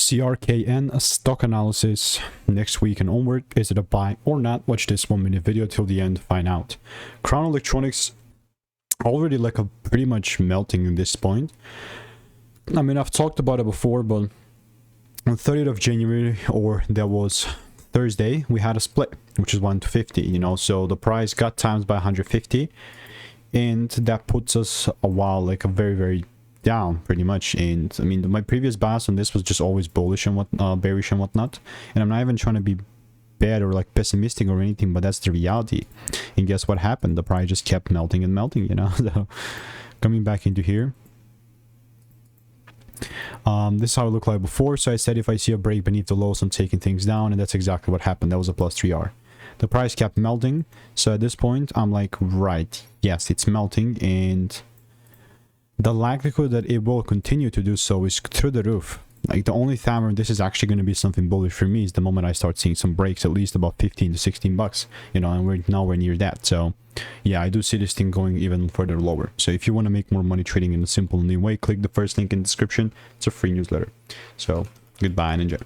CRKN stock analysis next week and onward. Is it a buy or not? Watch this 1-minute video till the end to find out. Crown Electronics already like a pretty much melting at this point. I mean, I've talked about it before, but on 30th of January, or that was Thursday, we had a split, which is 1 to 50, you know, so the price got times by 150, and that puts us a while like a very down pretty much. And I mean, my previous bias on this was just always bullish and bearish and whatnot, and I'm not even trying to be bad or like pessimistic or anything, but that's the reality. And guess what happened? The price just kept melting and melting, you know. So coming back into here, this is how it looked like before. So I said if I see a break beneath the lows, I'm taking things down, and that's exactly what happened. That was a plus 3R. The price kept melting, so at this point I'm like, right, yes, it's melting, and the likelihood that it will continue to do so is through the roof. Like, the only time where this is actually going to be something bullish for me is the moment I start seeing some breaks, at least about 15 to 16 bucks, you know, and we're nowhere near that. So yeah, I do see this thing going even further lower. So if you want to make more money trading in a simple new way, click the first link in the description. It's a free newsletter. So goodbye and enjoy.